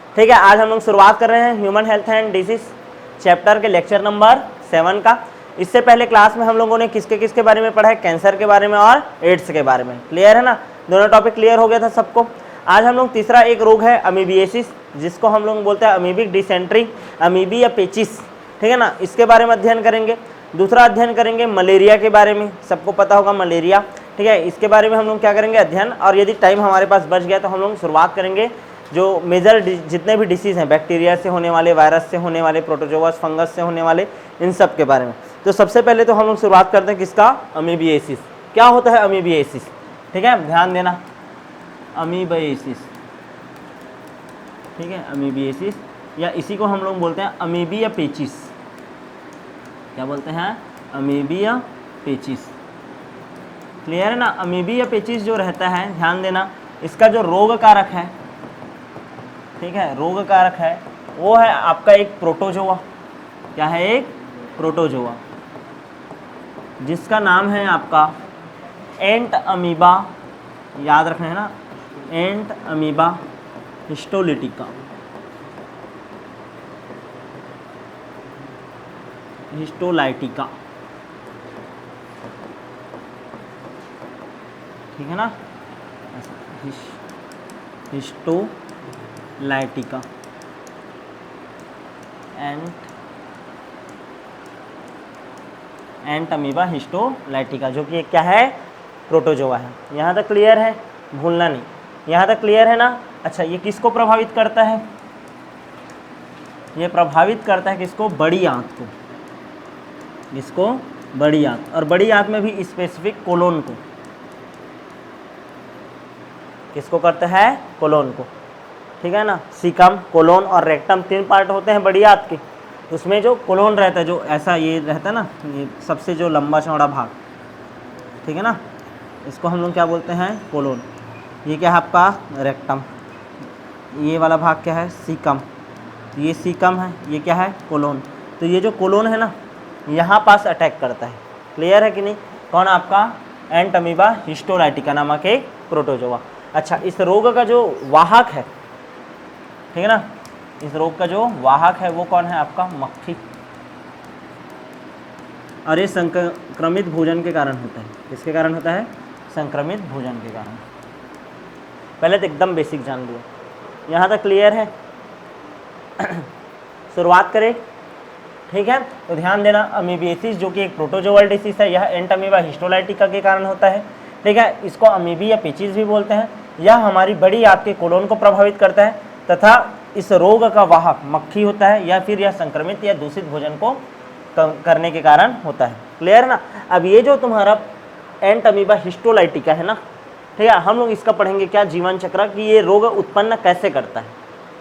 ठीक है, आज हम लोग शुरुआत कर रहे हैं human health and disease chapter के लेक्चर नंबर 7 का। इससे पहले क्लास में हम लोगों ने किसके किसके बारे में पढ़ा है, कैंसर के बारे में और एड्स के बारे में। क्लियर है ना, दोनों टॉपिक क्लियर हो गया था सबको। आज हम लोग तीसरा एक रोग है अमीबिएसिस, जिसको हम लोग बोलते हैं अमीबिक डिसेंट्री, अमीबी या पेचिस। ठीक है ना, इसके बारे में अध्ययन करेंगे। दूसरा अध्ययन करेंगे मलेरिया के बारे में, सबको पता होगा मलेरिया। ठीक है, इसके बारे में हम लोग क्या करेंगे, अध्ययन। और यदि टाइम हमारे पास बच गया तो हम लोग शुरुआत करेंगे जो मेजर जितने भी डिसीज़ हैं, बैक्टीरिया से होने वाले, वायरस से होने वाले, प्रोटोजोआस फंगस से होने वाले, इन सब के बारे में। तो सबसे पहले तो हम लोग शुरुआत करते हैं किसका, अमीबिएसिस। क्या होता है अमीबिएसिस, ठीक है, ध्यान देना, अमीबिएसिस। ठीक है, अमीबिएसिस, या इसी को हम लोग बोलते हैं अमीबी या पेचिस। क्या बोलते हैं, अमीबी या पेचिस। क्लियर है ना, अमीबी या पेचिस जो रहता है, ध्यान देना, इसका जो रोग कारक है, ठीक है, रोग कारक है, वो है आपका एक प्रोटोजोआ। क्या है, एक प्रोटोजोआ, जिसका नाम है आपका एंट अमीबा। याद रखना है ना, एंट अमीबा हिस्टोलिटिका। हिस्टोलाइटिका, ठीक है ना, हिस्टोलाइटिका एंट अमीबा हिस्टोलाइटिका, जो कि क्या है, प्रोटोजोआ है। यहाँ तक क्लियर है, भूलना नहीं, यहाँ तक क्लियर है ना। अच्छा, ये किसको प्रभावित करता है, ये प्रभावित करता है किसको, बड़ी आंत को। इसको बड़ी आंत, और बड़ी आंत में भी स्पेसिफिक कोलोन को। किसको करता है, कोलोन को। ठीक है ना, सीकम, कोलोन और रेक्टम, 3 पार्ट होते हैं बड़ी आंत के। उसमें जो कोलोन रहता है, जो ऐसा ये रहता है ना, ये सबसे जो लंबा चौड़ा भाग, ठीक है ना, इसको हम लोग क्या बोलते हैं, कोलोन। ये क्या है आपका, रेक्टम। ये वाला भाग क्या है, सीकम। ये सीकम है, ये क्या है, कोलोन। तो ये जो कोलोन है ना, यहाँ पास अटैक करता है। क्लियर है कि नहीं, कौन, आपका एंट अमीबा हिस्टोलाइटिका नामक एक प्रोटोजोआ। अच्छा, इस रोग का जो वाहक है, ठीक है ना, इस रोग का जो वाहक है वो कौन है, आपका मक्खी। और ये संक्रमित भोजन के कारण होता है। किसके कारण होता है, संक्रमित भोजन के कारण। पहले तो एकदम बेसिक जान लिया, यहाँ तक क्लियर है। शुरुआत करें, ठीक है। तो ध्यान देना, अमीबिएसिस जो कि एक प्रोटोजोअल डिसीज है, यह एंट अमीबा हिस्टोलाइटिका के कारण होता है। ठीक है, इसको अमीबी या पेचिस भी बोलते हैं। यह हमारी बड़ी आंत के कोलोन को प्रभावित करता है, तथा इस रोग का वाहक मक्खी होता है, या फिर यह संक्रमित या दूषित भोजन को करने के कारण होता है। क्लियर ना। अब ये जो तुम्हारा एंट अमीबा हिस्टोलाइटिका है ना, ठीक है, हम लोग इसका पढ़ेंगे क्या, जीवन चक्र, कि ये रोग उत्पन्न कैसे करता है।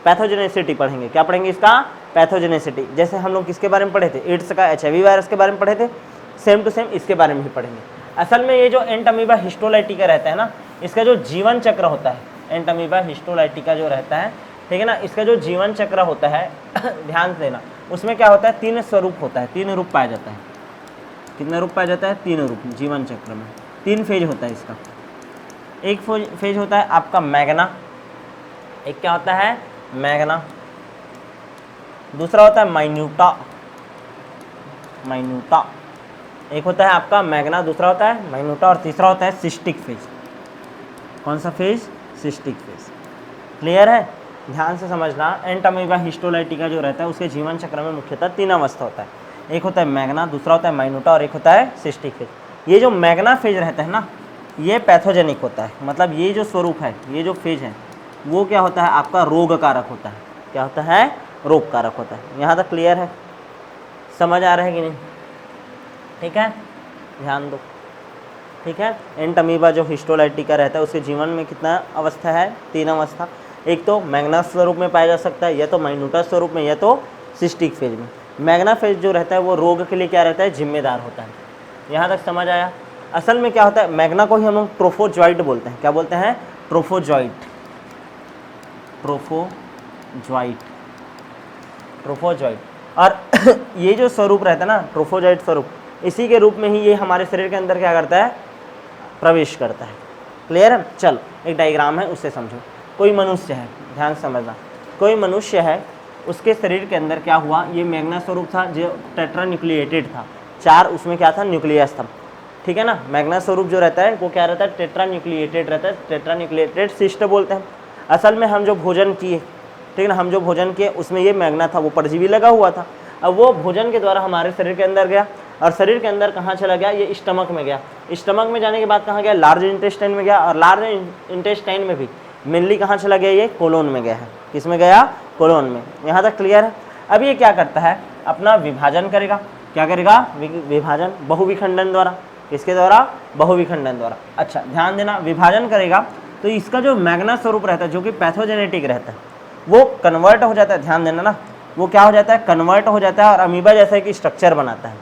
पैथोजेनेसिटी पढ़ेंगे, क्या पढ़ेंगे, इसका पैथोजेनेसिटी। जैसे हम लोग किसके बारे में पढ़े थे, एड्स का, HIV वायरस के बारे में पढ़े थे, सेम टू सेम इसके बारे में भी पढ़ेंगे। असल में ये जो एंट अमीबा हिस्टोलाइटिका रहता है ना, इसका जो जीवन चक्र होता है, एंट अमीबा हिस्टोलाइटिका जो रहता है, ठीक है ना, इसका जो जीवन चक्र होता है ध्यान देना, उसमें क्या होता है, 3 स्वरूप होता है, 3 रूप पाया जाता है। कितना रूप पाया जाता है, 3 रूप। जीवन चक्र में 3 फेज होता है इसका। एक फेज होता है आपका मैग्ना, एक क्या होता है, मैग्ना। दूसरा होता है माइन्यूटा, माइन्यूटा। एक होता है आपका मैग्ना, दूसरा होता है माइन्यूटा, और तीसरा होता है सिस्टिक फेज। कौन सा फेज, सिस्टिक फेज। क्लियर है, ध्यान से समझना। एंट अमीबा हिस्टोलाइटिका जो रहता है, उसके जीवन चक्र में मुख्यतः 3 अवस्था होता है। एक होता है मैग्ना, दूसरा होता है माइन्यूटा, और एक होता है सिस्टिक फेज। ये जो मैग्ना फेज रहता है ना, ये पैथोजेनिक होता है। मतलब ये जो स्वरूप है, ये जो फेज है, वो क्या होता है, आपका रोग कारक होता है। क्या होता है, रोग कारक होता है। यहाँ तक क्लियर है, समझ आ रहा है कि नहीं, ठीक है, ध्यान दो, ठीक है। एंट अमीबा जो हिस्टोलाइटिका रहता है, उसके जीवन में कितना अवस्था है, 3 अवस्था। एक तो मैग्ना स्वरूप में पाया जा सकता है, या तो माइन्यूटा स्वरूप में, या तो सिस्टिक फेज में। मैग्ना फेज जो रहता है वो रोग के लिए क्या रहता है, जिम्मेदार होता है। यहाँ तक समझ आया। असल में क्या होता है, मैग्ना को ही हम लोग ट्रोफोजॉइट बोलते हैं। क्या बोलते हैं, ट्रोफोजॉइट, ट्रोफोजॉइट, ट्रोफोजॉइट। और ये जो स्वरूप रहता है ना, ट्रोफोजॉइट स्वरूप, इसी के रूप में ही ये हमारे शरीर के अंदर क्या करता है, प्रवेश करता है। क्लियर है। चलो, एक डायग्राम है, उससे समझो। कोई मनुष्य है, ध्यान से समझना, कोई मनुष्य है, उसके शरीर के अंदर क्या हुआ, ये मैग्ना स्वरूप था जो टेट्रान्यूक्लिएटेड था, 4 उसमें क्या था, न्यूक्लियस था, ठीक है ना। मैग्ना स्वरूप जो रहता है वो क्या रहता है, टेट्रान्यूक्लिएटेड रहता है, टेट्रान्यूक्लिएटेड सिस्ट बोलते हैं। असल में हम जो भोजन किए, ठीक है ना, हम जो भोजन किए उसमें ये मैग्ना था, वो परजीवी लगा हुआ था। अब वो भोजन के द्वारा हमारे शरीर के अंदर गया, और शरीर के अंदर कहाँ चला गया, ये स्टमक में गया। स्टमक में जाने के बाद कहाँ गया, लार्ज इंटेस्टाइन में गया, और लार्ज इंटेस्टाइन में भी मेनली कहाँ चला गया, ये कोलोन में गया है। किस में गया, कोलोन में। यहाँ तक क्लियर है। अब ये क्या करता है, अपना विभाजन करेगा। क्या करेगा, विभाजन, बहुविखंडन द्वारा। किसके द्वारा, बहुविखंडन द्वारा। अच्छा ध्यान देना, विभाजन करेगा तो इसका जो मैग्ना स्वरूप रहता है, जो कि पैथोजेनेटिक रहता है, वो कन्वर्ट हो जाता है। ध्यान देना ना, वो क्या हो जाता है, कन्वर्ट हो जाता है, और अमीबा जैसा एक स्ट्रक्चर बनाता है।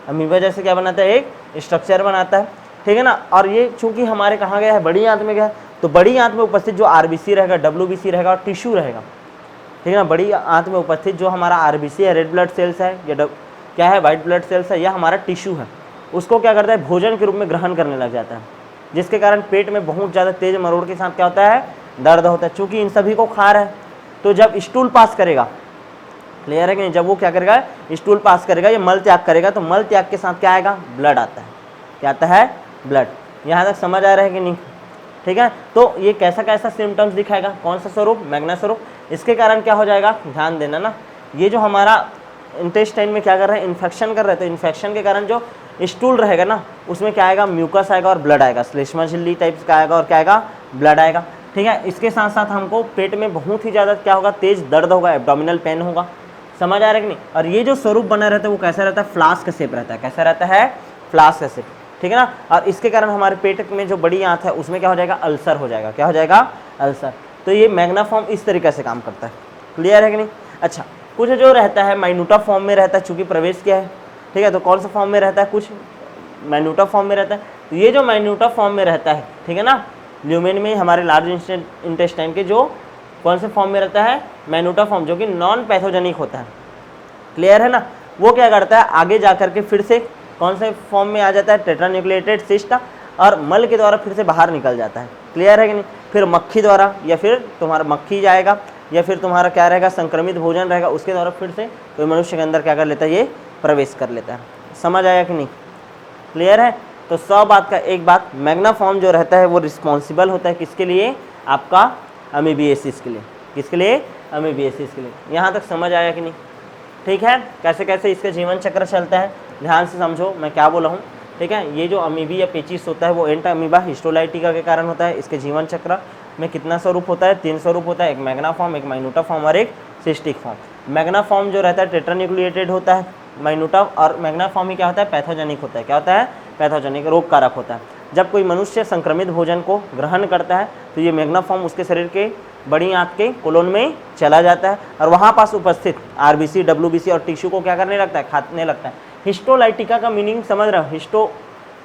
अमीबा जैसे क्या बनाता है, एक स्ट्रक्चर बनाता है, ठीक है ना। और ये चूंकि हमारे कहाँ गया है, बड़ी आंत में गया, तो बड़ी आंत में उपस्थित जो आरबीसी रहेगा, डब्ल्यूबीसी रहेगा और टिश्यू रहेगा, ठीक है ना। बड़ी आंत में उपस्थित जो हमारा आरबीसी है, रेड ब्लड सेल्स है, या क्या है, वाइट ब्लड सेल्स है, यह हमारा टिश्यू है, उसको क्या करता है, भोजन के रूप में ग्रहण करने लग जाता है, जिसके कारण पेट में बहुत ज़्यादा तेज मरोड़ के साथ क्या होता है, दर्द होता है। चूँकि इन सभी को खा रहा है, तो जब स्टूल पास करेगा, क्लियर है कि नहीं, जब वो क्या करेगा, स्टूल पास करेगा, ये मल त्याग करेगा, तो मल त्याग के साथ क्या आएगा, ब्लड आता है। क्या आता है, ब्लड। यहाँ तक समझ आ रहा है कि नहीं, ठीक है। तो ये कैसा कैसा सिम्टम्स दिखाएगा, कौन सा स्वरूप, मैग्ना स्वरूप। इसके कारण क्या हो जाएगा, ध्यान देना ना, ये जो हमारा इंटेस्टाइन में क्या कर रहे हैं, इन्फेक्शन कर रहे थे, इन्फेक्शन के कारण जो स्टूल रहेगा ना, उसमें क्या आएगा, म्यूकस आएगा और ब्लड आएगा, श्लेष्मा झिल्ली टाइप्स का आएगा, और क्या आएगा, ब्लड आएगा, ठीक है। इसके साथ साथ हमको पेट में बहुत ही ज़्यादा क्या होगा, तेज दर्द होगा, एब्डोमिनल पेन होगा। समझ आ रहा है कि नहीं। और ये जो स्वरूप बना रहता है वो कैसा रहता है, फ्लास्क शेप रहता है। कैसा रहता है, फ्लास्क शेप, ठीक है ना। और इसके कारण हमारे पेट में जो बड़ी आंत है उसमें क्या हो जाएगा, अल्सर हो जाएगा। क्या हो जाएगा, अल्सर। तो ये मैग्ना फॉर्म इस तरीके से काम करता है। क्लियर है कि नहीं। अच्छा, कुछ जो रहता है माइन्यूटा फॉर्म में रहता है, चूंकि प्रवेश किया है, ठीक है। तो कौन सा फॉर्म में रहता है, कुछ माइन्यूटा फॉर्म में रहता है। तो ये जो माइन्यूटा फॉर्म में रहता है, ठीक है ना, ल्यूमेन में हमारे लार्ज इंटेस्टाइन के जो कौन से फॉर्म में रहता है, माइन्यूटा फॉर्म, जो कि नॉन पैथोजेनिक होता है। क्लियर है ना। वो क्या करता है, आगे जा करके फिर से कौन से फॉर्म में आ जाता है, टेट्रान्यूक्लिएटेड सिस्ट, और मल के द्वारा फिर से बाहर निकल जाता है। क्लियर है कि नहीं। फिर मक्खी द्वारा, या फिर तुम्हारा मक्खी जाएगा, या फिर तुम्हारा क्या रहेगा, संक्रमित भोजन रहेगा, उसके द्वारा फिर से कोई मनुष्य के अंदर क्या कर लेता है, ये प्रवेश कर लेता है। समझ आया कि नहीं, क्लियर है। तो 100 बात का एक बात, मैग्ना फॉर्म जो रहता है वो रिस्पॉन्सिबल होता है किसके लिए, आपका अमीबिएसिस के लिए। किसके लिए, अमीबिएसिस के लिए। यहाँ तक समझ आया कि नहीं, ठीक है। कैसे कैसे इसका जीवन चक्र चलता है, ध्यान से समझो मैं क्या बोला हूँ, ठीक है। ये जो अमीबी या पेचिस होता है वो एंट अमीबा हिस्टोलाइटिका के कारण होता है। इसके जीवन चक्र में कितना स्वरूप होता है, 3 स्वरूप होता है, एक मैग्ना फॉर्म, एक माइन्यूटा फॉर्म और एक सिस्टिक फॉर्म। मैग्ना फॉर्म जो रहता है टेट्रान्यूक्लिएटेड होता है, माइन्यूटा और मैग्ना फॉर्म ही क्या होता है, पैथोजेनिक होता है। क्या होता है, पैथोजेनिक, रोग कारक होता है। जब कोई मनुष्य संक्रमित भोजन को ग्रहण करता है तो ये मैग्ना फॉर्म उसके शरीर के बड़ी आंत के कोलोन में चला जाता है, और वहाँ पास उपस्थित आरबीसी, डब्ल्यूबीसी और टिश्यू को क्या करने लगता है, खाने लगता है। हिस्टोलाइटिका का मीनिंग समझ रहे हो, हिस्टो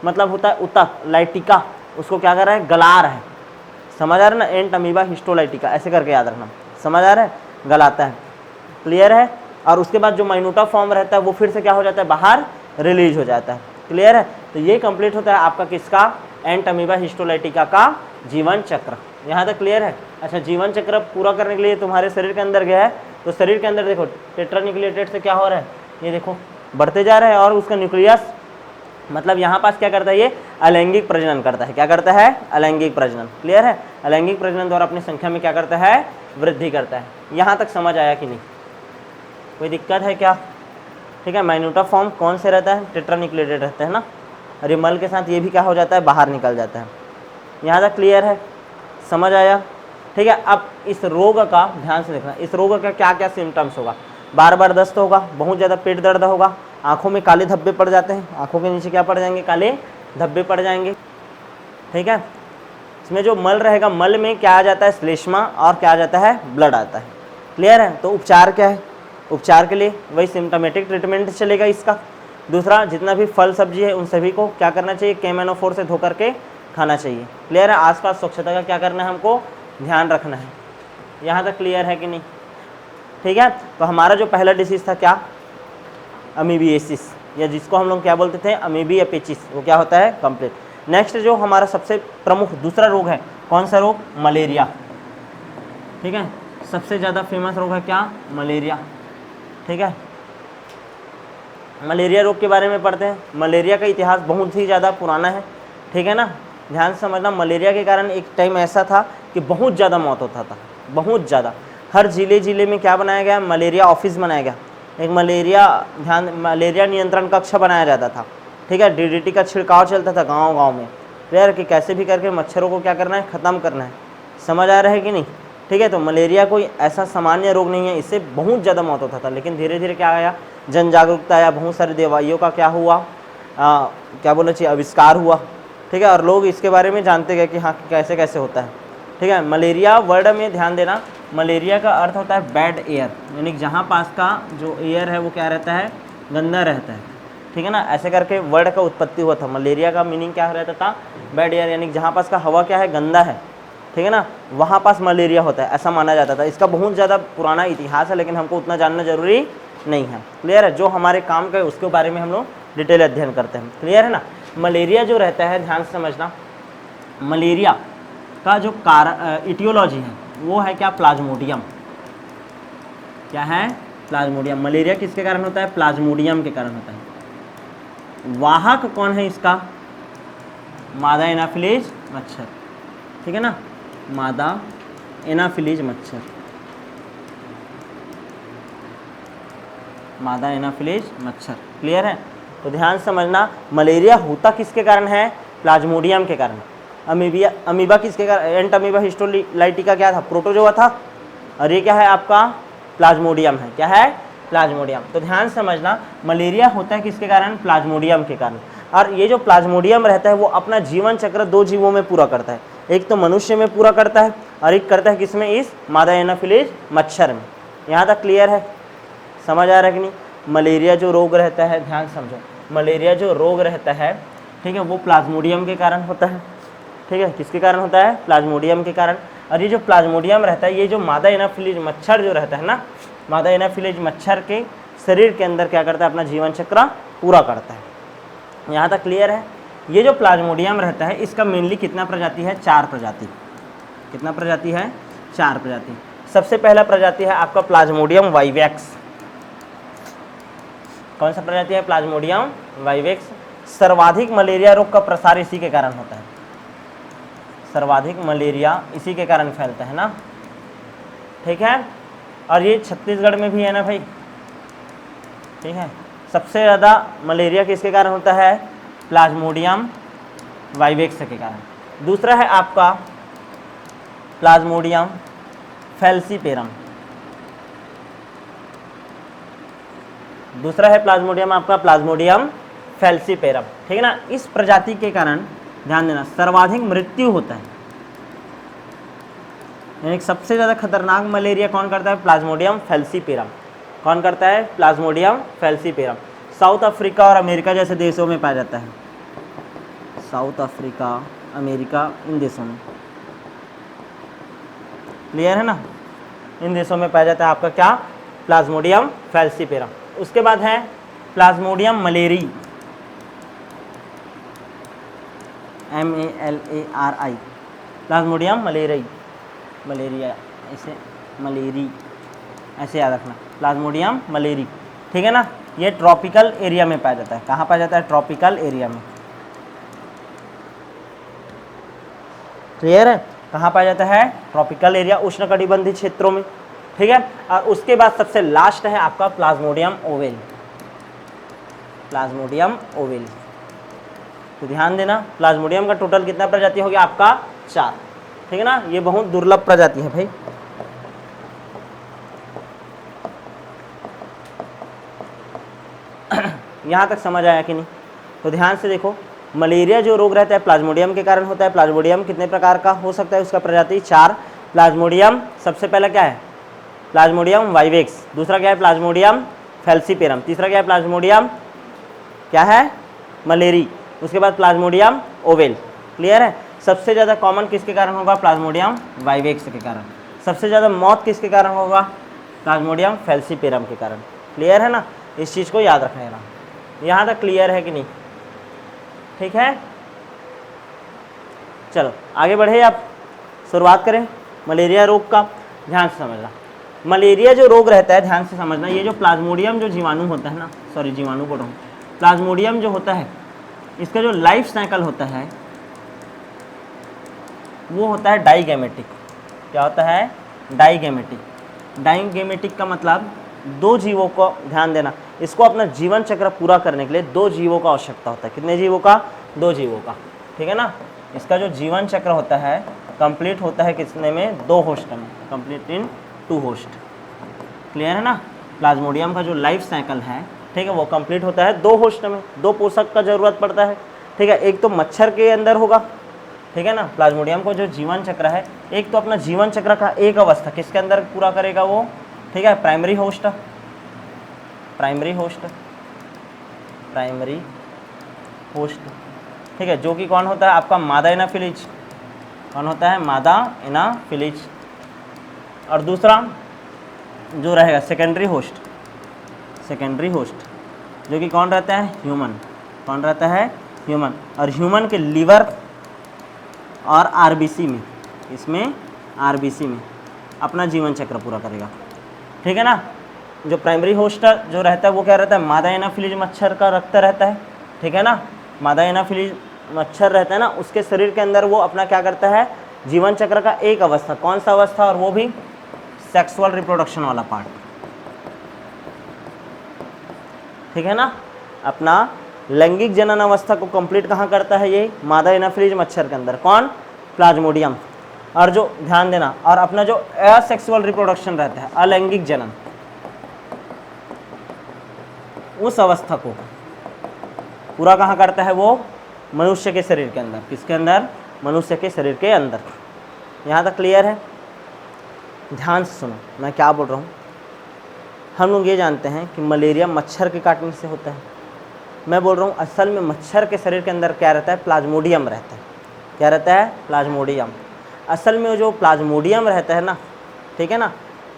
मतलब होता है ऊतक, लाइटिका उसको क्या कर रहा है, गला रहा है। समझ आ रहा है ना, एंट अमीबा हिस्टोलाइटिका ऐसे करके याद रखना। समझ आ रहा है, गलाता है। क्लियर है। और उसके बाद जो माइन्यूटा फॉर्म रहता है वो फिर से क्या हो जाता है, बाहर रिलीज हो जाता है। क्लियर है। तो ये कंप्लीट होता है आपका किसका, एंट अमीबा हिस्टोलाइटिका का जीवन चक्र। यहाँ तक क्लियर है। अच्छा, जीवन चक्र पूरा करने के लिए तुम्हारे शरीर के अंदर गया है, तो शरीर के अंदर देखो टेट्रान्यूक्लिएटेड से क्या हो रहा है, ये देखो बढ़ते जा रहा है, और उसका न्यूक्लियस मतलब यहाँ पास क्या करता है, ये अलैंगिक प्रजनन करता है। क्या करता है, अलैंगिक प्रजनन। क्लियर है। अलैंगिक प्रजनन द्वारा अपनी संख्या में क्या करता है, वृद्धि करता है। यहाँ तक समझ आया कि नहीं, कोई दिक्कत है क्या, ठीक है। माइन्यूटा फॉर्म कौन से रहता है, टेट्रान्यूक्लिएटेड रहता है ना, और ये मल के साथ ये भी क्या हो जाता है, बाहर निकल जाता है। यहाँ तक क्लियर है, समझ आया, ठीक है। अब इस रोग का ध्यान से देखना, इस रोग का क्या क्या सिम्टम्स होगा, बार बार दस्त होगा, बहुत ज़्यादा पेट दर्द होगा, आंखों में काले धब्बे पड़ जाते हैं, आंखों के नीचे क्या पड़ जाएंगे, काले धब्बे पड़ जाएंगे, ठीक है। इसमें जो मल रहेगा, मल में क्या आ जाता है, श्लेष्मा, और क्या आ जाता है, ब्लड आता है। क्लियर है। तो उपचार क्या है, उपचार के लिए वही सिम्टोमेटिक ट्रीटमेंट चलेगा इसका। दूसरा, जितना भी फल सब्जी है उन सभी को क्या करना चाहिए, KMNO4 से धो करके खाना चाहिए। क्लियर है। आसपास स्वच्छता का क्या करना है, हमको ध्यान रखना है। यहाँ तक क्लियर है कि नहीं, ठीक है। तो हमारा जो पहला डिसीज था क्या, अमीबिएसिस, या जिसको हम लोग क्या बोलते थे, अमीबी या पेचिस, वो क्या होता है, कंप्लीट। नेक्स्ट जो हमारा सबसे प्रमुख दूसरा रोग है, कौन सा रोग, मलेरिया, ठीक है। सबसे ज़्यादा फेमस रोग है क्या? मलेरिया। ठीक है, मलेरिया रोग के बारे में पढ़ते हैं। मलेरिया का इतिहास बहुत ही ज़्यादा पुराना है। ठीक है ना, ध्यान से समझना। मलेरिया के कारण एक टाइम ऐसा था कि बहुत ज़्यादा मौत होता था, बहुत ज़्यादा। हर ज़िले में क्या बनाया गया? मलेरिया ऑफिस बनाया गया, एक मलेरिया नियंत्रण कक्ष बनाया जाता था। ठीक है, DDT का छिड़काव चलता था गांव-गांव में, क्लियर, कि कैसे भी करके मच्छरों को क्या करना है? ख़त्म करना है। समझ आ रहा है कि नहीं? ठीक है, तो मलेरिया कोई ऐसा सामान्य रोग नहीं है, इससे बहुत ज़्यादा मौत होता था। लेकिन धीरे धीरे क्या आया? जन जागरूकता आया, बहुत सारी दवाइयों का क्या हुआ, क्या बोलना चाहिए, आविष्कार हुआ। ठीक है, और लोग इसके बारे में जानते गए कि हाँ कैसे कैसे होता है। ठीक है, मलेरिया वर्ड में ध्यान देना, मलेरिया का अर्थ होता है बैड एयर, यानी कि जहाँ पास का जो एयर है वो क्या रहता है? गंदा रहता है। ठीक है ना, ऐसे करके वर्ड का उत्पत्ति हुआ था। मलेरिया का मीनिंग क्या रहता था? बैड एयर, यानी कि जहाँ पास का हवा क्या है? गंदा है। ठीक है ना, वहाँ पास मलेरिया होता है, ऐसा माना जाता था। इसका बहुत ज़्यादा पुराना इतिहास है, लेकिन हमको उतना जानना जरूरी नहीं है। क्लियर है? जो हमारे काम का है उसके बारे में हम लोग डिटेल अध्ययन करते हैं। क्लियर है ना? मलेरिया जो रहता है, ध्यान से समझना, मलेरिया का जो इटियोलॉजी है वो है क्या? प्लाज्मोडियम। क्या है? प्लाज्मोडियम। मलेरिया किसके कारण होता है? प्लाज्मोडियम के कारण होता है। वाहक कौन है इसका? मादा एनाफिलीज मच्छर। ठीक है ना, मादा एनाफिलीज मच्छर, मादा एनाफिलीज मच्छर। क्लियर है? तो ध्यान समझना, मलेरिया होता किसके कारण है? प्लाज्मोडियम के कारण। अमीबा किसके कारण? एंट अमीबा हिस्टोलाइटिका क्या था? प्रोटोजोआ था। और ये क्या है आपका? प्लाज्मोडियम है। क्या है? प्लाज्मोडियम। तो ध्यान समझना, मलेरिया होता है किसके कारण? प्लाज्मोडियम के कारण। और ये जो प्लाज्मोडियम रहता है वो अपना जीवन चक्र 2 जीवों में पूरा करता है, एक तो मनुष्य में पूरा करता है और एक करता है किसमें? इस मादा एनाफिलीज मच्छर में। यहाँ तक क्लियर है? समझ आ रहा है कि नहीं? मलेरिया जो रोग रहता है, ध्यान समझो, मलेरिया जो रोग रहता है, ठीक है, वो प्लाज्मोडियम के कारण होता है। ठीक है, किसके कारण होता है? प्लाज्मोडियम के कारण। और ये जो प्लाज्मोडियम रहता है, ये जो मादा एनाफिलीज मच्छर जो रहता है ना, मादा एनाफिलीज मच्छर के शरीर के अंदर क्या करता है? अपना जीवन चक्र पूरा करता है। यहाँ तक क्लियर है? ये जो प्लाज्मोडियम रहता है, इसका मेनली कितना प्रजाति है? 4 प्रजाति। कितना प्रजाति है? 4 प्रजाति। सबसे पहला प्रजाति है आपका प्लाज्मोडियम वाइवेक्स। कौन सा प्रजाति है? Plasmodium vivax. सर्वाधिक मलेरिया रोग का प्रसार इसी के कारण होता है। सर्वाधिक मलेरिया इसी के कारण फैलता है ना। ठीक है, और ये छत्तीसगढ़ में भी है ना भाई। ठीक है, सबसे ज़्यादा मलेरिया किसके कारण होता है? प्लाज्मोडियम वाइवेक्स के कारण। दूसरा है आपका प्लाज्मोडियम फैल्सीपेरम। दूसरा है प्लाज्मोडियम आपका प्लाज्मोडियम फैल्सीपेरम। ठीक है ना, इस प्रजाति के कारण ध्यान देना सर्वाधिक मृत्यु होता है, यानी सबसे ज़्यादा खतरनाक मलेरिया कौन करता है? Plasmodium falciparum. कौन करता है? Plasmodium falciparum. साउथ अफ्रीका और अमेरिका जैसे देशों में पाया जाता है। साउथ अफ्रीका, अमेरिका, इन देशों में। क्लियर है ना? इन देशों में पाया जाता है आपका क्या? Plasmodium falciparum. उसके बाद है Plasmodium malariae, MALARI, Plasmodium malariae, malaria ऐसे, मलेरी ऐसे याद रखना, प्लाज्मोडियम मलेरी। ठीक है ना, ये ट्रॉपिकल एरिया में पाया जाता है। कहाँ पाया जाता है? ट्रॉपिकल एरिया में। क्लियर है? कहाँ पाया जाता है? ट्रॉपिकल एरिया, उष्णकटिबंधीय क्षेत्रों में। ठीक है, और उसके बाद सबसे लास्ट है आपका प्लाज्मोडियम ओवेल। प्लाज्मोडियम ओवेल, तो ध्यान देना, प्लाज्मोडियम का टोटल कितना प्रजाति हो गया आपका? 4। ठीक है ना, ये बहुत दुर्लभ प्रजाति है भाई। यहाँ तक समझ आया कि नहीं? तो ध्यान से देखो, मलेरिया जो रोग रहता है प्लाज्मोडियम के कारण होता है। प्लाज्मोडियम कितने प्रकार का हो सकता है? उसका प्रजाति 4। प्लाज्मोडियम सबसे पहला क्या है? Plasmodium vivax. दूसरा क्या है? Plasmodium falciparum. तीसरा क्या है? प्लाज्मोडियम क्या है? मलेरी। उसके बाद प्लाज्मोडियम ओवेल। क्लियर है? सबसे ज़्यादा कॉमन किसके कारण होगा? प्लाज्मोडियम वाइवेक्स के कारण। सबसे ज़्यादा मौत किसके कारण होगा? प्लाज्मोडियम फैल्सीपेरम के कारण। क्लियर है ना? इस चीज़ को याद रखना है। यहाँ तक क्लियर है कि नहीं? ठीक है, चलो आगे बढ़े, आप शुरुआत करें मलेरिया रोग का। ध्यान से समझना। मलेरिया जो रोग रहता है, ध्यान से समझना, ये जो प्लाज्मोडियम जो जीवाणु होता है ना, सॉरी जीवाणु बोल रहा हूँ, प्लाज्मोडियम जो होता है, इसका जो लाइफ साइकिल होता है वो होता है डाइगैमेटिक। क्या होता है? डाइगैमेटिक। डाइगैमेटिक का मतलब दो जीवों को, ध्यान देना, इसको अपना जीवन चक्र पूरा करने के लिए दो जीवों का आवश्यकता होता है। कितने जीवों का? दो जीवों का, ठीक है ना। इसका जो जीवन चक्र होता है कंप्लीट होता है किसने में? दो होस्ट में, complete in two host. Clear है ना? प्लाज्मोडियम का जो लाइफ साइकिल है, ठीक है, वो कंप्लीट होता है दो होस्ट में। दो पोषक का जरूरत पड़ता है, ठीक है। एक तो मच्छर के अंदर होगा, ठीक है ना। प्लाज्मोडियम को जो जीवन चक्र है, एक तो अपना जीवन चक्र का एक अवस्था किसके अंदर पूरा करेगा वो? ठीक है, primary host, primary host, primary host, ठीक है, जो कि कौन होता है आपका? मादा एनाफिलीज। कौन होता है? मादा एनाफिलीज। और दूसरा जो रहेगा सेकेंडरी होस्ट, सेकेंडरी होस्ट जो कि कौन रहता है? ह्यूमन। कौन रहता है? ह्यूमन। और ह्यूमन के लीवर और आरबीसी में, इसमें आरबीसी में अपना जीवन चक्र पूरा करेगा, ठीक है ना। जो प्राइमरी होस्ट जो रहता है वो क्या रहता है? मादा एनाफिलीज मच्छर का रक्त रहता है, ठीक है ना। मादा एनाफिलीज मच्छर रहता है ना, उसके शरीर के अंदर वो अपना क्या करता है? जीवन चक्र का एक अवस्था, कौन सा अवस्था? और वो भी सेक्सुअल रिप्रोडक्शन वाला पार्ट, ठीक है ना। अपना लैंगिक जनन अवस्था को कंप्लीट कहाँ करता है? ये मादा एनाफिलीज मच्छर के अंदर। कौन? प्लाज्मोडियम। और जो ध्यान देना, और अपना जो असेक्सुअल रिप्रोडक्शन रहता है, अलैंगिक जनन, उस अवस्था को पूरा कहाँ करता है वो? मनुष्य के शरीर के अंदर। किसके अंदर? मनुष्य के शरीर के अंदर। यहाँ तक क्लियर है? ध्यान से सुनो मैं क्या बोल रहा हूँ। हम लोग ये जानते हैं कि मलेरिया मच्छर के काटने से होता है। मैं बोल रहा हूँ असल में मच्छर के शरीर के अंदर क्या रहता है? प्लाज्मोडियम रहता है। क्या रहता है? प्लाज्मोडियम। असल में जो प्लाज्मोडियम रहता है ना, ठीक है ना,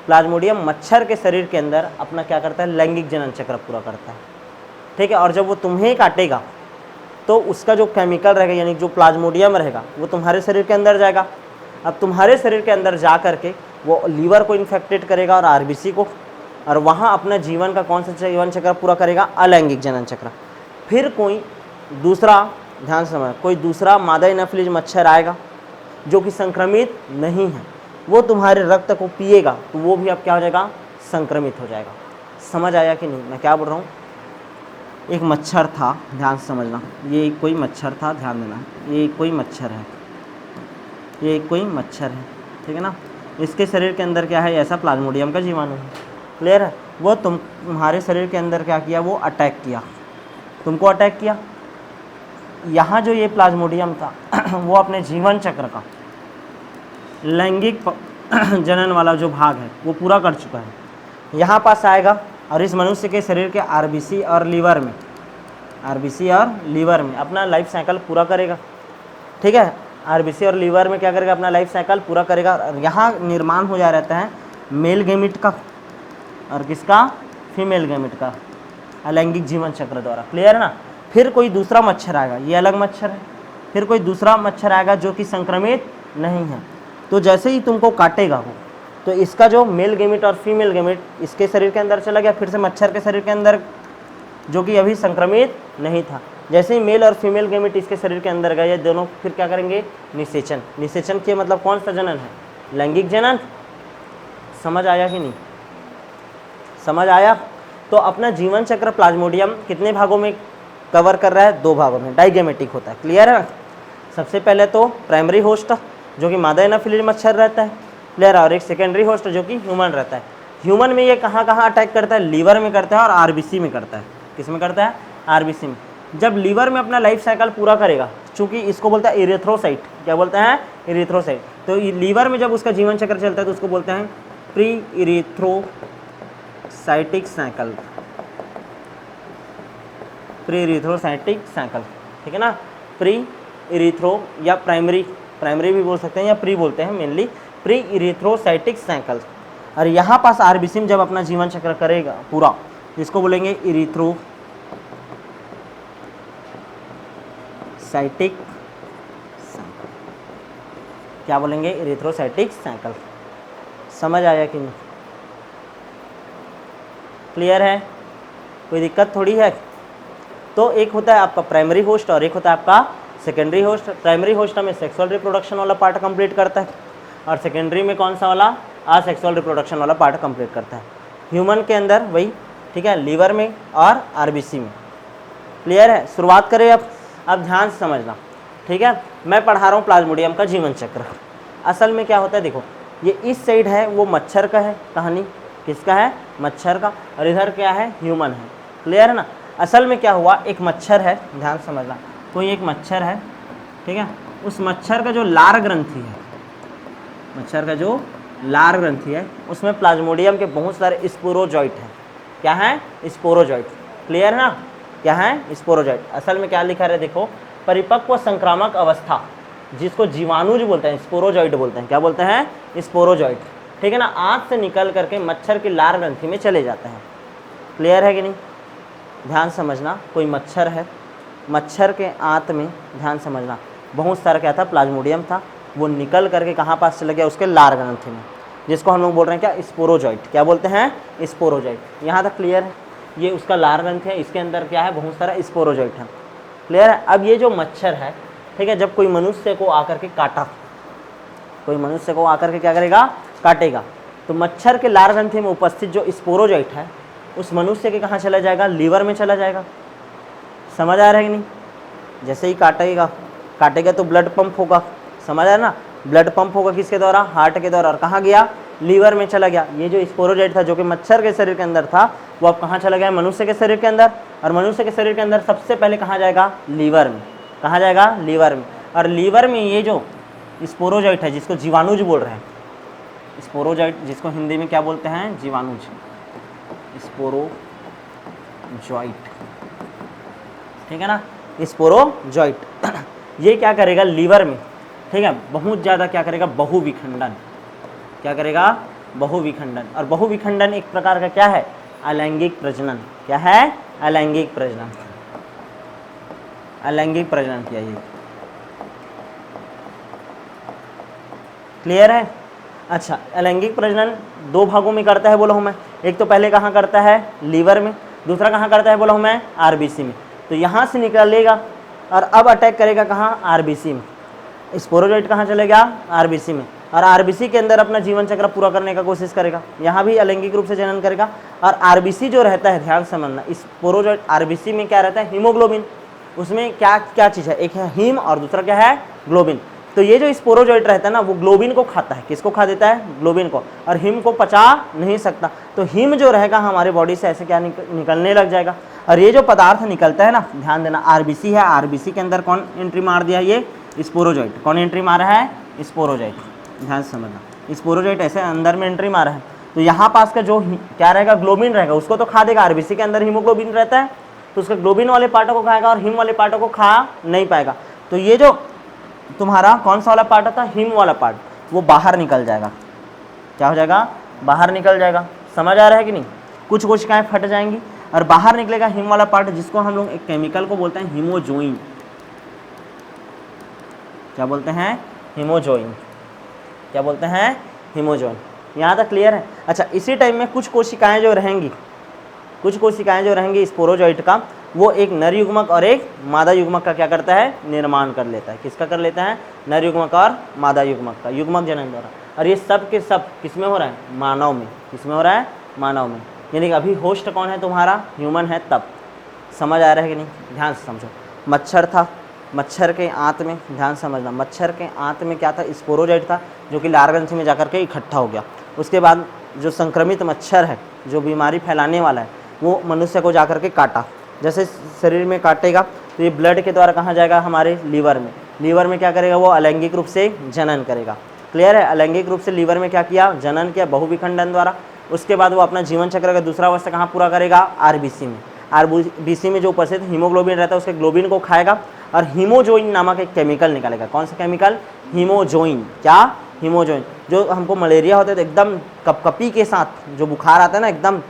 प्लाज्मोडियम मच्छर के शरीर के अंदर अपना क्या करता है? लैंगिक जनन चक्र पूरा करता है, ठीक है। और जब वो तुम्हें काटेगा तो उसका जो केमिकल रहेगा, यानी जो प्लाज्मोडियम रहेगा, वो तुम्हारे शरीर के अंदर जाएगा। अब तुम्हारे शरीर के अंदर जा करके वो लीवर को इन्फेक्टेड करेगा और आरबीसी को, और वहाँ अपना जीवन का कौन सा जीवन चक्र पूरा करेगा? अलैंगिक जनन चक्र। फिर कोई दूसरा, ध्यान से समझ, कोई दूसरा मादा एनाफिलीज मच्छर आएगा जो कि संक्रमित नहीं है, वो तुम्हारे रक्त को पिएगा तो वो भी अब क्या हो जाएगा? संक्रमित हो जाएगा। समझ आया कि नहीं मैं क्या बोल रहा हूँ? एक मच्छर था, ध्यान से समझना, ये कोई मच्छर था, ध्यान देना, ये कोई मच्छर है, ये कोई मच्छर है, ठीक है ना। इसके शरीर के अंदर क्या है? ऐसा प्लाज्मोडियम का जीवाणु है। क्लियर है? वो तुम्हारे शरीर के अंदर क्या किया? वो अटैक किया, तुमको अटैक किया। यहाँ जो ये प्लाज्मोडियम था वो अपने जीवन चक्र का लैंगिक जनन वाला जो भाग है वो पूरा कर चुका है। यहाँ पास आएगा और इस मनुष्य के शरीर के आरबीसी और लीवर में, आरबीसी और लीवर में अपना लाइफ साइकिल पूरा करेगा, ठीक है। आरबीसी और लीवर में क्या करेगा? अपना लाइफ साइकिल पूरा करेगा। और यहाँ निर्माण हो जा रहता है मेल गैमिट का और किसका? फीमेल गैमिट का, अलैंगिक जीवन चक्र द्वारा। क्लियर है ना? फिर कोई दूसरा मच्छर आएगा, ये अलग मच्छर है, फिर कोई दूसरा मच्छर आएगा जो कि संक्रमित नहीं है। तो जैसे ही तुमको काटेगा वो, तो इसका जो मेल गैमिट और फीमेल गैमिट इसके शरीर के अंदर चला गया, फिर से मच्छर के शरीर के अंदर जो कि अभी संक्रमित नहीं था। जैसे ही मेल और फीमेल गैमिट इसके शरीर के अंदर गए, ये दोनों फिर क्या करेंगे? निषेचन। निषेचन के मतलब कौन सा जनन है? लैंगिक जनन। समझ आया कि नहीं? समझ आया? तो अपना जीवन चक्र प्लाज्मोडियम कितने भागों में कवर कर रहा है? दो भागों में, डाइगैमेटिक होता है। क्लियर है? सबसे पहले तो प्राइमरी होस्ट जो कि मादा एनाफिलीज मच्छर रहता है, क्लियर है, और एक सेकेंडरी होस्ट जो कि ह्यूमन रहता है। ह्यूमन में ये कहाँ कहाँ अटैक करता है? लीवर में करता है और आरबीसी में करता है। किस में करता है? आरबीसी में। जब लीवर में अपना लाइफ साइकिल पूरा करेगा, चूंकि इसको बोलता है इरेथ्रोसाइट, क्या बोलते हैं? इरेथ्रोसाइट। तो लीवर में जब उसका जीवन चक्र चलता है तो उसको बोलते हैं pre erythrocytic cycle, pre erythrocytic cycle, ठीक है ना। प्री इरेथ्रो या प्राइमरी, प्राइमरी भी बोल सकते हैं या प्री बोलते हैं मेनली, प्री इरेथ्रोसाइटिक साइकिल। और यहाँ पास आरबीसी में जब अपना जीवन चक्र करेगा पूरा, इसको बोलेंगे इरेथ्रोसाइटिक साइकिल। क्या बोलेंगे? Erythrocytic cycle. समझ आया कि नहीं? क्लियर है? कोई दिक्कत थोड़ी है। तो एक होता है आपका प्राइमरी होस्ट और एक होता है आपका सेकेंडरी होस्ट। प्राइमरी होस्ट में सेक्सुअल रिप्रोडक्शन वाला पार्ट कंप्लीट करता है और सेकेंडरी में कौन सा वाला, असेक्सुअल रिप्रोडक्शन वाला पार्ट कंप्लीट करता है। ह्यूमन के अंदर वही, ठीक है, लीवर में और आरबीसी में। क्लियर है? शुरुआत करें अब ध्यान से समझना, ठीक है। मैं पढ़ा रहा हूँ प्लाज्मोडियम का जीवन चक्र। असल में क्या होता है, देखो ये इस साइड है वो मच्छर का है कहानी, किसका है, मच्छर का, और इधर क्या है, ह्यूमन है। क्लियर है ना? असल में क्या हुआ, एक मच्छर है, ध्यान समझना, कोई एक मच्छर है, ठीक है, उस मच्छर का जो लार ग्रंथि है, मच्छर का जो लार ग्रंथि है उसमें प्लाज्मोडियम के बहुत सारे स्पोरोजॉइट हैं। क्या है, स्पोरोजॉइट। क्लियर है ना? क्या है, स्पोरोजॉइट। असल में क्या लिखा है, देखो, परिपक्व संक्रामक अवस्था जिसको जीवाणुज बोलते हैं, स्पोरोजॉइट बोलते हैं। क्या बोलते हैं, स्पोरोजॉइट, ठीक है ना। आंत से निकल करके मच्छर की लार ग्रंथि में चले जाते हैं। क्लियर है कि नहीं? ध्यान समझना, कोई मच्छर है, मच्छर के आंत में, ध्यान समझना, बहुत सारा क्या था, प्लाज्मोडियम था, वो निकल करके कहाँ पास चला गया, उसके लार ग्रंथि में, जिसको हम लोग बोल रहे हैं क्या, स्पोरोजॉइट। क्या बोलते हैं, स्पोरोजॉइट। यहाँ तक क्लियर है? ये उसका लार ग्रंथि है, इसके अंदर क्या है, बहुत सारा स्पोरोजॉइट है। क्लियर है? अब ये जो मच्छर है, ठीक है, जब कोई मनुष्य को आकर के काटा, कोई मनुष्य को आकर के क्या करेगा, काटेगा, तो मच्छर के लार ग्रंथि में उपस्थित जो स्पोरोजॉइट है उस मनुष्य के कहाँ चला जाएगा, लीवर में चला जाएगा। समझ आ रहा है कि नहीं? जैसे ही काटेगा तो ब्लड पंप होगा, समझ आ रहा है ना? ब्लड पंप होगा किसके द्वारा, हार्ट के द्वारा, और कहाँ गया, लीवर में चला गया। ये जो स्पोरोजॉइट था जो कि मच्छर के शरीर के अंदर था, वो अब कहाँ चला गया, मनुष्य के शरीर के अंदर, और मनुष्य के शरीर के अंदर सबसे पहले कहाँ जाएगा, लीवर में। कहाँ जाएगा, लीवर में। और लीवर में ये जो स्पोरोजॉइट है जिसको जीवाणुज बोल रहे हैं, स्पोरोजॉइट जिसको हिंदी में क्या बोलते हैं, जीवाणुज, स्पोरोजॉइट, ठीक है ना, स्पोरोजॉइट ये क्या करेगा, लीवर में, ठीक है, बहुत ज़्यादा क्या करेगा, बहुविखंडन। क्या करेगा, बहुविखंडन। और बहुविखंडन एक प्रकार का क्या है, अलैंगिक प्रजनन। क्या है, अलैंगिक प्रजनन, अलैंगिक प्रजनन किया ये। क्लियर है? अच्छा, अलैंगिक प्रजनन दो भागों में करता है बोला हूँ मैं। एक तो पहले कहाँ करता है, लीवर में, दूसरा कहाँ करता है बोला हूँ मैं, आरबीसी में। तो यहाँ से निकलेगा और अब अटैक करेगा कहाँ, आरबीसी में। स्पोरोजॉइट कहाँ चलेगा, आरबीसी में, और आरबीसी के अंदर अपना जीवन चक्र पूरा करने का कोशिश करेगा। यहाँ भी अलैंगिक रूप से जनन करेगा। और आरबीसी जो रहता है, ध्यान समझना, स्पोरोजॉइट आरबीसी में क्या रहता है, हीमोग्लोबिन। उसमें क्या क्या चीज़ है, एक है हीम और दूसरा क्या है, ग्लोबिन। तो ये जो स्पोरोजॉइट रहता है ना, वो ग्लोबिन को खाता है। किसको खा देता है, ग्लोबिन को, और हीम को पचा नहीं सकता। तो हीम जो रहेगा हमारे बॉडी से ऐसे क्या निकलने लग जाएगा। और ये जो पदार्थ निकलता है ना, ध्यान देना, आरबीसी है, आरबीसी के अंदर कौन एंट्री मार दिया, ये स्पोरोजॉइट। कौन एंट्री मारा है, स्पोरोजॉइट। ध्यान से समझना, स्पोरोजॉइट ऐसे अंदर में एंट्री मारा है। तो यहाँ पास का जो क्या रहेगा, ग्लोबिन रहेगा, उसको तो खा देगा। आरबीसी के अंदर हीमोग्लोबिन रहता है, तो उसका ग्लोबिन वाले पार्टों को खाएगा और हीम वाले पार्टों को खा नहीं पाएगा। तो ये जो तुम्हारा कौन सा वाला पार्ट होता है, हीम वाला पार्ट, वो बाहर निकल जाएगा। क्या हो जाएगा, बाहर निकल जाएगा। समझ आ रहा है कि नहीं? कुछ कोशिकाएं फट जाएंगी और बाहर निकलेगा हीम वाला पार्ट, जिसको हम लोग एक केमिकल को बोलते हैं हीमोजोइन। क्या बोलते हैं, हीमोजोइन। क्या बोलते हैं, हीमोजोइन। यहाँ तक क्लियर है? अच्छा, इसी टाइम में कुछ कोशिकाएं जो रहेंगी, कुछ कोशिकाएं जो रहेंगी स्पोरोजॉइट का, वो एक नर युग्मक और एक मादा युग्मक का क्या करता है, निर्माण कर लेता है। किसका कर लेता है, नर युग्मक और मादा युग्मक का, युग्मक जनन द्वारा। और ये सब के सब किसमें हो रहा है, मानव में। किसमें हो रहा है, मानव में। यानी कि अभी होस्ट कौन है तुम्हारा, ह्यूमन है तब। समझ आ रहा है कि नहीं? ध्यान से समझो। मच्छर था, मच्छर के आंत में, ध्यान समझना, मच्छर के आंत में क्या था, स्पोरोजॉइट था, जो कि लार ग्रंथि में जाकर के इकट्ठा हो गया। उसके बाद जो संक्रमित मच्छर है, जो बीमारी फैलाने वाला है, वो मनुष्य को जाकर के काटा। जैसे शरीर में काटेगा तो ये ब्लड के द्वारा कहाँ जाएगा, हमारे लीवर में। लीवर में क्या करेगा, वो अलैंगिक रूप से जनन करेगा। क्लियर है? अलैंगिक रूप से लीवर में क्या किया, जनन किया बहुविखंडन द्वारा। उसके बाद वो अपना जीवन चक्र का दूसरा अवस्था कहाँ पूरा करेगा, आरबीसी में। आरबीसी में जो उपस्थित हीमोग्लोबिन रहता है, उसके ग्लोबिन को खाएगा और हीमोजोइन नामक एक केमिकल निकालेगा। कौन सा केमिकल, हीमोजोइन। क्या, हीमोजोइन। जो हमको मलेरिया होता है तो एकदम कपकपी के साथ जो बुखार आता है ना एकदम,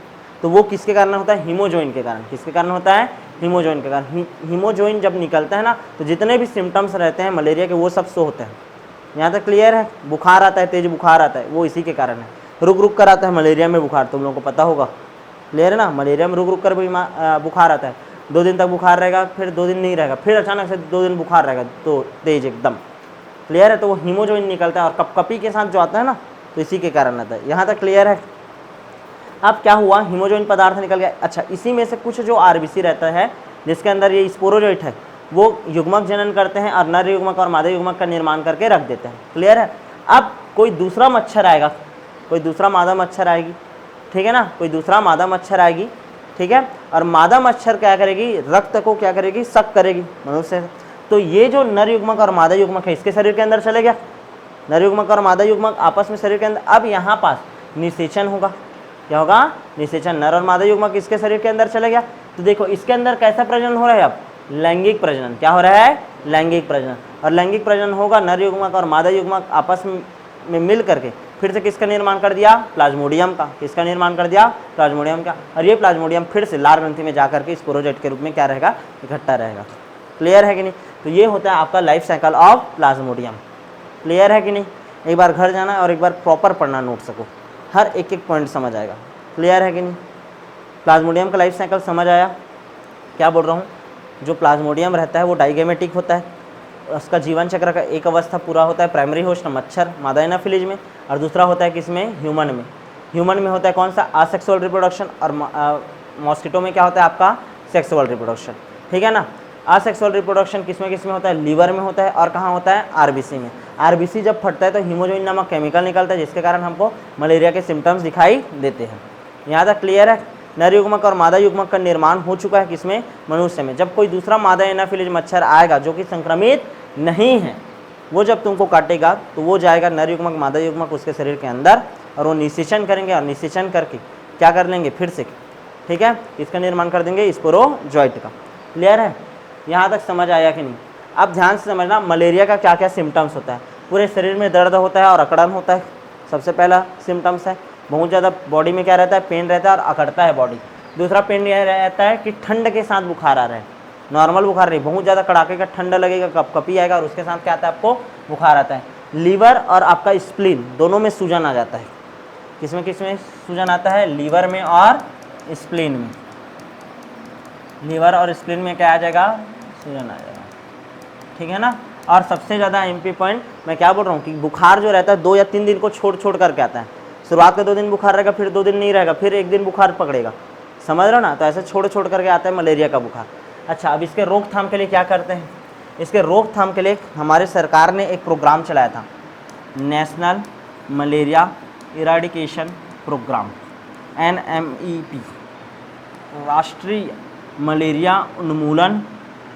तो वो किसके कारण होता है, हीमोजोइन के कारण। किसके कारण होता है, हीमोजोइन के कारण। हीमोजोइन जब निकलता है ना, तो जितने भी सिम्टम्स रहते हैं मलेरिया के, वो सब शो होते हैं। यहाँ तक क्लियर है? बुखार आता है, तेज बुखार आता है, वो इसी के कारण है। रुक रुक कर आता है मलेरिया में बुखार, तुम लोगों को पता होगा, क्लियर है ना। मलेरिया में रुक रुक कर बुखार आता है, 2 दिन तक बुखार रहेगा, फिर 2 दिन नहीं रहेगा, फिर अचानक से 2 दिन बुखार रहेगा तो तेज एकदम, क्लियर है। तो वो हीमोजोइन निकलता है और कपकपी के साथ जो आता है ना, तो इसी के कारण आता है। यहाँ तक क्लियर है। अब क्या हुआ, हीमोजोइन पदार्थ निकल गया। अच्छा, इसी में से कुछ जो आरबीसी रहता है जिसके अंदर ये स्पोरोजोइट है, वो युग्मक जनन करते हैं और नर युग्मक और मादा युग्मक का निर्माण करके रख देते हैं, क्लियर है। अब कोई दूसरा मच्छर आएगा, कोई दूसरा मादा मच्छर आएगी, ठीक है ना, कोई दूसरा मादा मच्छर आएगी, ठीक है। और मादा मच्छर क्या करेगी, रक्त को क्या करेगी, सक करेगी मनुष्य से। तो ये जो नर युग्मक और मादा युग्मक है इसके शरीर के अंदर चले गया, नर युग्मक और मादा युग्मक आपस में शरीर के अंदर। अब यहाँ पास निषेचन होगा, क्या होगा, निषेचन, नर और मादा युग्मक इसके शरीर के अंदर चले गया। तो देखो इसके अंदर कैसा प्रजनन हो रहा है, अब लैंगिक प्रजनन, क्या हो रहा है, लैंगिक प्रजनन। और लैंगिक प्रजनन होगा, नर युग्मक और मादा युग्मक आपस में मिल करके फिर से किसका निर्माण कर दिया, प्लाज्मोडियम का। किसका निर्माण कर दिया, प्लाज्मोडियम का। और ये प्लाज्मोडियम फिर से लार ग्रंथि में जाकर के स्पोरोजेट के रूप में क्या रहेगा, इकट्ठा रहेगा, क्लियर है कि नहीं। तो ये होता है आपका life cycle of Plasmodium, clear है कि नहीं। एक बार घर जाना और एक बार प्रॉपर पढ़ना नोट सको, हर एक एक पॉइंट समझ आएगा, क्लियर है कि नहीं। प्लाज्मोडियम का लाइफ साइकिल समझ आया, क्या बोल रहा हूँ, जो प्लाज्मोडियम रहता है वो डाइगेमेटिक होता है, उसका जीवन चक्र का एक अवस्था पूरा होता है प्राइमरी होस्ट मच्छर मादा एनाफिलीज में, और दूसरा होता है किसमें, ह्यूमन में। ह्यूमन में होता है कौन सा, असेक्सुअल रिप्रोडक्शन, और मॉस्किटो में क्या होता है आपका, सेक्सुअल रिप्रोडक्शन, ठीक है ना। असेक्सुअल रिप्रोडक्शन किसमें होता है, लीवर में होता है, और कहाँ होता है, आरबीसी में। आरबीसी जब फटता है तो हीमोजोइन नामक केमिकल निकलता है जिसके कारण हमको मलेरिया के सिम्टम्स दिखाई देते हैं। यहाँ तक क्लियर है। नर युग्मक और मादा युग्मक का निर्माण हो चुका है किसमें, मनुष्य में। जब कोई दूसरा मादा एनाफिलीज मच्छर आएगा जो कि संक्रमित नहीं है, वो जब तुमको काटेगा तो वो जाएगा नर युग्मक मादा युग्मक उसके शरीर के अंदर, और वो निषेचन करेंगे, और निषेचन करके क्या कर लेंगे फिर से, ठीक है, इसका निर्माण कर देंगे स्पोरोजोइट का, क्लियर है। यहाँ तक समझ आया कि नहीं। अब ध्यान से समझना मलेरिया का क्या क्या सिम्टम्स होता है। पूरे शरीर में दर्द होता है और अकड़न होता है, सबसे पहला सिम्टम्स है। बहुत ज़्यादा बॉडी में क्या रहता है, पेन रहता है और अकड़ता है बॉडी। दूसरा पेन यह रहता है कि ठंड के साथ बुखार आ रहा है, नॉर्मल बुखार नहीं, बहुत ज़्यादा कड़ाके का ठंडा लगेगा, कपकपी आएगा, और उसके साथ क्या आता है, आपको बुखार आता है। लीवर और आपका स्प्लीन दोनों में सूजन आ जाता है। किसमें किसमें सूजन आता है, लीवर में और स्प्लीन में। लीवर और स्प्लीन में क्या आ जाएगा, सूजन आ जाएगा, ठीक है ना। और सबसे ज़्यादा एमपी पॉइंट मैं क्या बोल रहा हूँ कि बुखार जो रहता है 2 या 3 दिन को छोड़ छोड़ करके आता है। शुरुआत के 2 दिन बुखार रहेगा, फिर 2 दिन नहीं रहेगा, फिर 1 दिन बुखार पकड़ेगा, समझ रहे हो ना। तो ऐसे छोड़ छोड़ करके आता है मलेरिया का बुखार। अच्छा, अब इसके रोकथाम के लिए क्या करते हैं, इसके रोकथाम के लिए हमारे सरकार ने एक प्रोग्राम चलाया था, national malaria eradication programme, NMEP, राष्ट्रीय मलेरिया उन्मूलन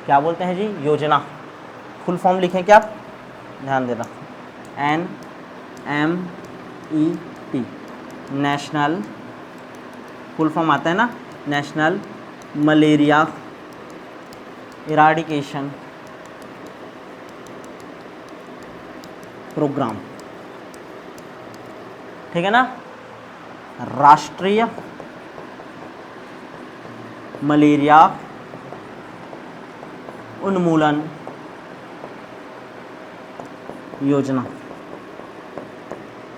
क्या बोलते हैं जी, योजना। फुल फॉर्म लिखें क्या, ध्यान देना, NMEP, नेशनल, फुल फॉर्म आता है ना, नेशनल मलेरिया इराडिकेशन प्रोग्राम, ठीक है ना। राष्ट्रीय मलेरिया उन्मूलन योजना,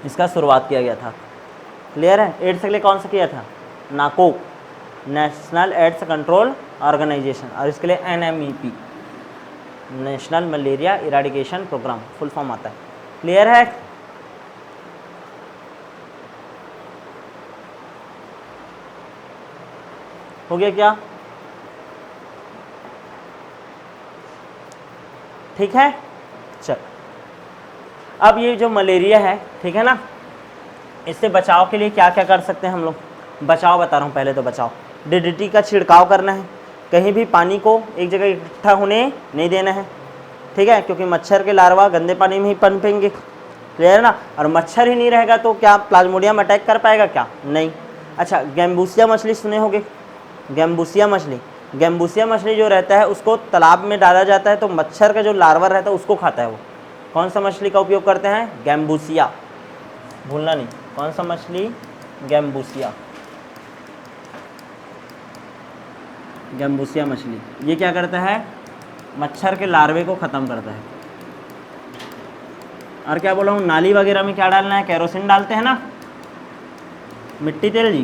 इसका शुरुआत किया गया था, क्लियर है। एड्स के लिए कौन सा किया था, NACO, national AIDS control organisation, और इसके लिए NMEP, national malaria eradication programme, full form आता है, क्लियर है। हो गया क्या, ठीक है। चल, अब ये जो मलेरिया है, ठीक है ना, इससे बचाव के लिए क्या क्या कर सकते हैं हम लोग। बचाव बता रहा हूँ, पहले तो बचाव, DDT का छिड़काव करना है, कहीं भी पानी को एक जगह इकट्ठा होने नहीं देना है, ठीक है, क्योंकि मच्छर के लार्वा गंदे पानी में ही पनपेंगे, क्लियर है ना। और मच्छर ही नहीं रहेगा तो क्या प्लाज्मोडियम अटैक कर पाएगा, क्या नहीं। अच्छा, गैम्बूसिया मछली सुने होंगे, गैम्बूसिया मछली, गैम्बूसिया मछली जो रहता है उसको तालाब में डाला जाता है तो मच्छर का जो लार्वा रहता है उसको खाता है वो। कौन सा मछली का उपयोग करते हैं, गैम्बूसिया, भूलना नहीं, कौन सा मछली, गैम्बूसिया, गैम्बूसिया मछली। ये क्या करता है, मच्छर के लार्वे को ख़त्म करता है। और क्या बोला हूँ, नाली वगैरह में क्या डालना है, केरोसिन डालते हैं ना, मिट्टी तेल जी,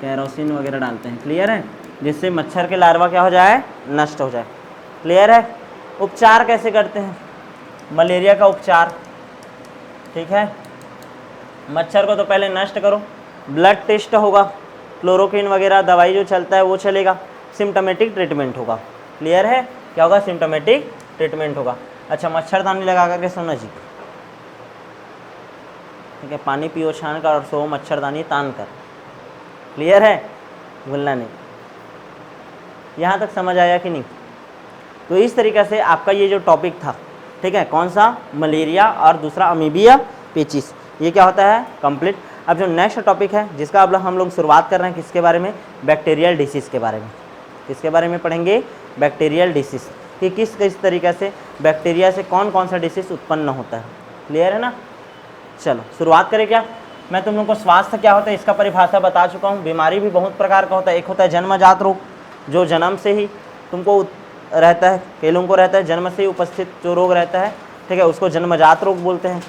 केरोसिन वगैरह डालते हैं, क्लियर है, जिससे मच्छर के लार्वा क्या हो जाए, नष्ट हो जाए, क्लियर है। उपचार कैसे करते हैं, मलेरिया का उपचार, ठीक है, मच्छर को तो पहले नष्ट करो, ब्लड टेस्ट होगा, क्लोरोक्विन वगैरह दवाई जो चलता है वो चलेगा, सिम्टोमेटिक ट्रीटमेंट होगा, क्लियर है, क्या होगा, सिम्टोमेटिक ट्रीटमेंट होगा। अच्छा, मच्छरदानी लगा करके सोना जी, ठीक है, पानी पियो छान कर और सो मच्छरदानी तान कर, क्लियर है, भूलना नहीं। यहाँ तक समझ आया कि नहीं? तो इस तरीक़े से आपका ये जो टॉपिक था, ठीक है, कौन सा, मलेरिया और दूसरा अमीबिया पेचिस, ये क्या होता है, कंप्लीट। अब जो नेक्स्ट टॉपिक है जिसका अब हम लोग शुरुआत कर रहे हैं, किसके बारे में, बैक्टीरियल डिसीज़ के बारे में। किसके बारे में पढ़ेंगे, बैक्टीरियल डिसीज़, कि किस किस तरीक़े से बैक्टीरिया से कौन कौन सा डिसीज़ उत्पन्न होता है, क्लियर है ना। चलो शुरुआत करें क्या। मैं तुम लोग को स्वास्थ्य क्या होता है इसका परिभाषा बता चुका हूँ। बीमारी भी बहुत प्रकार का होता है, एक होता है जन्मजात रोग, जो जन्म से ही तुमको रहता है, कई लोगों को रहता है जन्म से ही उपस्थित जो रोग रहता है, ठीक है, उसको जन्मजात रोग बोलते हैं।